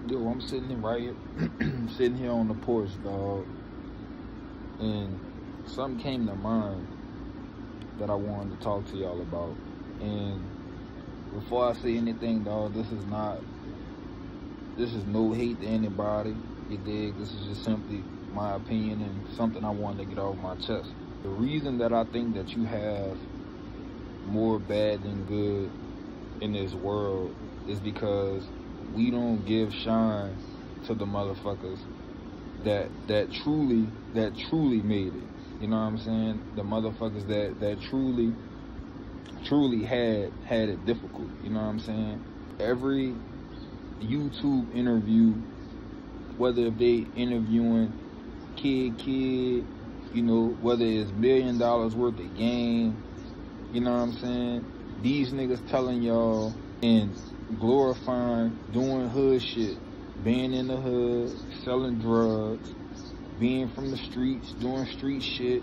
Yo, I'm sitting here right here, sitting here on the porch, dog, and something came to mind that I wanted to talk to y'all about. And before I say anything, dog, this is no hate to anybody, you dig? This is just simply my opinion and something I wanted to get off my chest. The reason that I think that you have more bad than good in this world is because we don't give shine to the motherfuckers that truly made it. You know what I'm saying? The motherfuckers that truly had it difficult. You know what I'm saying? Every YouTube interview, whether if they interviewing kid, you know, whether it's $1 million worth of game, you know what I'm saying? These niggas telling y'all and glorifying doing hood shit, being in the hood, selling drugs, being from the streets, doing street shit,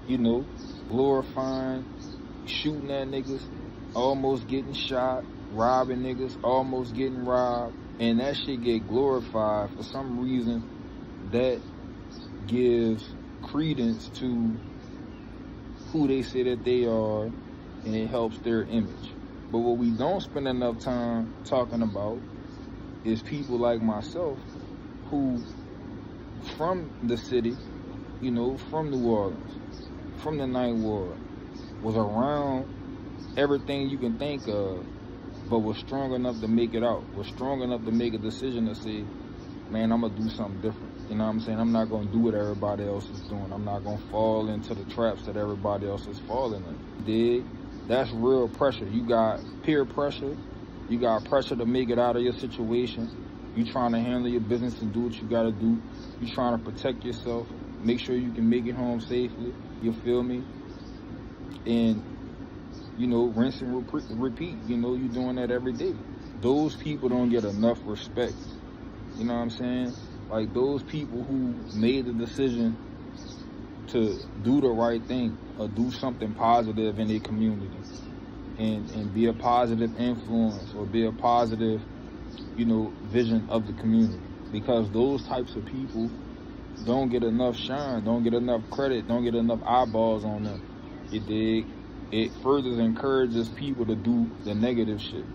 you know, glorifying, shooting at niggas, almost getting shot, robbing niggas, almost getting robbed, and that shit get glorified. For some reason, that gives credence to who they say that they are, and it helps their image. But what we don't spend enough time talking about is people like myself who, from the city, you know, from New Orleans, from the Ninth Ward, was around everything you can think of, but was strong enough to make it out, was strong enough to make a decision to say, man, I'm going to do something different. You know what I'm saying? I'm not going to do what everybody else is doing. I'm not going to fall into the traps that everybody else is falling in. Dig? That's real pressure. You got peer pressure. You got pressure to make it out of your situation. You trying to handle your business and do what you got to do. You trying to protect yourself. Make sure you can make it home safely. You feel me? And, you know, rinse and repeat. You know, you doing that every day. Those people don't get enough respect. You know what I'm saying? Like, those people who made the decision to do the right thing or do something positive in their community and be a positive influence or be a positive, you know, vision of the community. Because those types of people don't get enough shine, don't get enough credit, don't get enough eyeballs on them. You dig? It further encourages people to do the negative shit.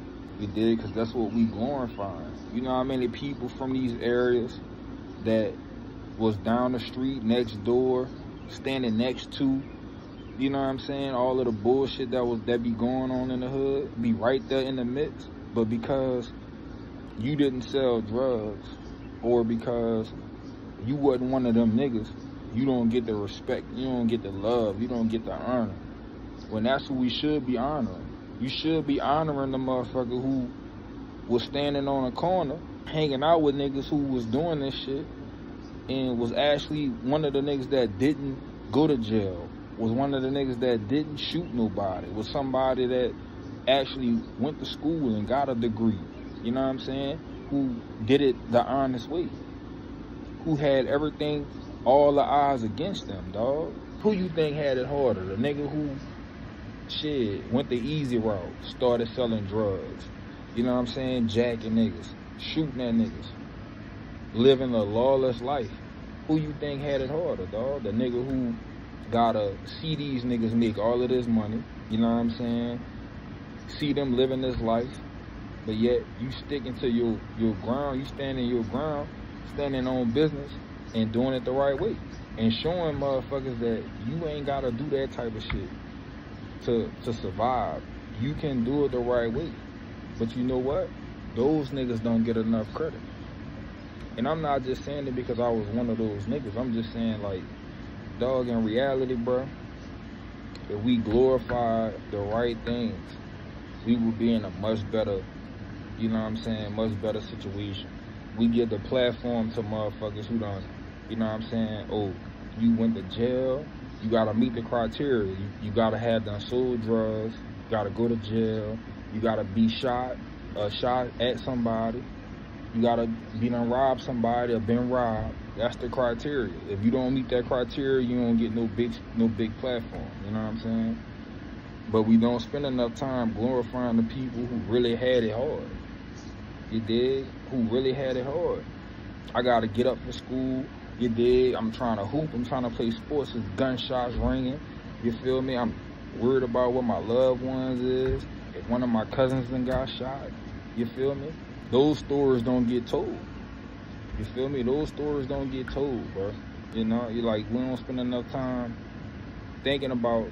You dig? Because that's what we glorifying. You know how many people from these areas that was down the street, next door, standing next to, you know what I'm saying, all of the bullshit that be going on in the hood, be right there in the midst, but because you didn't sell drugs or because you wasn't one of them niggas, you don't get the respect, you don't get the love, you don't get the honor. When that's who we should be honoring. You should be honoring the motherfucker who was standing on a corner, hanging out with niggas who was doing this shit, and was actually one of the niggas that didn't go to jail, was one of the niggas that didn't shoot nobody, was somebody that actually went to school and got a degree, you know what I'm saying, who did it the honest way, who had everything, all the odds against them, dog. Who you think had it harder? The nigga who, shit, went the easy route, started selling drugs, you know what I'm saying, jacking niggas, shooting at niggas, living a lawless life. Who you think had it harder, dog? The nigga who gotta see these niggas make all of this money, you know what I'm saying? See them living this life, but yet you sticking to your ground, you standing your ground, standing on business and doing it the right way. And showing motherfuckers that you ain't gotta do that type of shit to survive. You can do it the right way. But you know what? Those niggas don't get enough credit. And I'm not just saying it because I was one of those niggas. I'm just saying, like, dog, in reality, bro, if we glorify the right things, we would be in a much better, you know what I'm saying, much better situation. We give the platform to motherfuckers who done, you know what I'm saying, oh, you went to jail, you gotta meet the criteria. You gotta have done sold drugs, you gotta go to jail, you gotta be shot at somebody, you gotta be done robbed somebody or been robbed. That's the criteria. If you don't meet that criteria, you don't get no big platform. You know what I'm saying? But we don't spend enough time glorifying the people who really had it hard. you dig, who really had it hard. I gotta get up for school, you dig, I'm trying to hoop, I'm trying to play sports, there's gunshots ringing, you feel me? I'm worried about what my loved ones is, if one of my cousins done got shot, you feel me? Those stories don't get told, you feel me? Those stories don't get told, bro. You know, you like, we don't spend enough time thinking about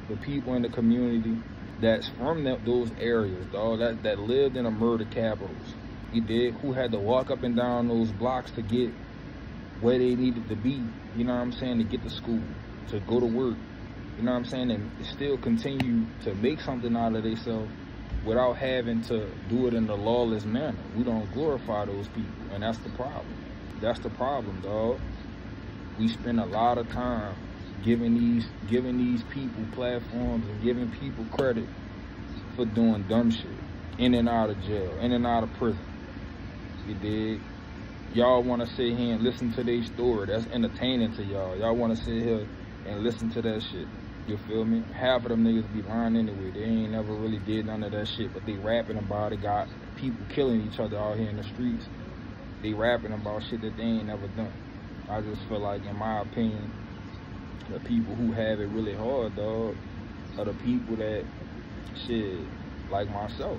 the people in the community that's from those areas, dog, that lived in the murder capitals. You dig? Who had to walk up and down those blocks to get where they needed to be, you know what I'm saying, to get to school, to go to work, you know what I'm saying, and still continue to make something out of themselves without having to do it in a lawless manner. We don't glorify those people, and that's the problem. That's the problem, dog. We spend a lot of time giving these people platforms and giving people credit for doing dumb shit, in and out of jail, in and out of prison. You dig? Y'all want to sit here and listen to their story. That's entertaining to y'all. Y'all want to sit here and listen to that shit. You feel me? Half of them niggas be lying anyway. They ain't never really did none of that shit, but they rapping about it. Got people killing each other out here in the streets. They rapping about shit that they ain't never done. I just feel like, in my opinion, the people who have it really hard, dog, are the people that, shit, like myself,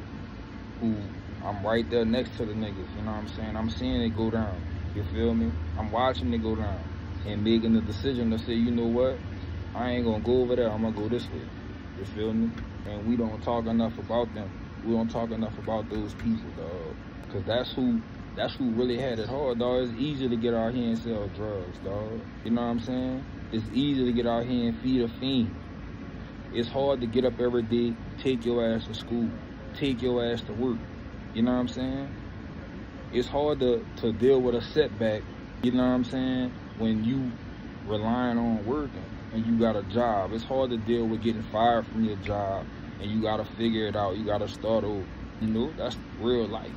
who I'm right there next to the niggas, you know what I'm saying? I'm seeing it go down, you feel me? I'm watching it go down and making the decision to say, you know what? I ain't gonna go over there, I'm gonna go this way, you feel me? And we don't talk enough about them. We don't talk enough about those people, dog, because that's who really had it hard, dog. It's easy to get out here and sell drugs, dog. You know what I'm saying? It's easy to get out here and feed a fiend. It's hard to get up every day, take your ass to school, take your ass to work. You know what I'm saying? It's hard to deal with a setback, you know what I'm saying, when you relying on working and you got a job. It's hard to deal with getting fired from your job and you gotta figure it out. You gotta start over. You know, that's real life.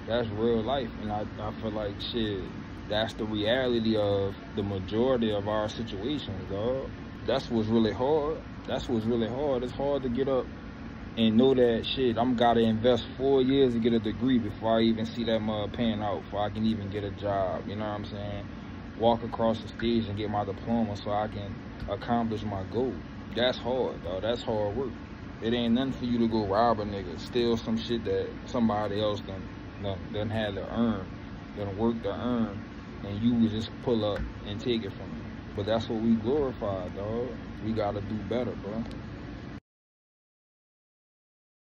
That's real life. And I feel like, shit, that's the reality of the majority of our situations, dog. That's what's really hard. That's what's really hard. It's hard to get up and know that, shit, I'm gotta invest 4 years to get a degree before I even see that mug paying out, before I can even get a job, you know what I'm saying? Walk across the stage and get my diploma so I can accomplish my goal. That's hard, dog. That's hard work. It ain't nothing for you to go rob a nigga, steal some shit that somebody else done had to earn, done work to earn, and you would just pull up and take it from them. But that's what we glorify, dog. We gotta do better, bro.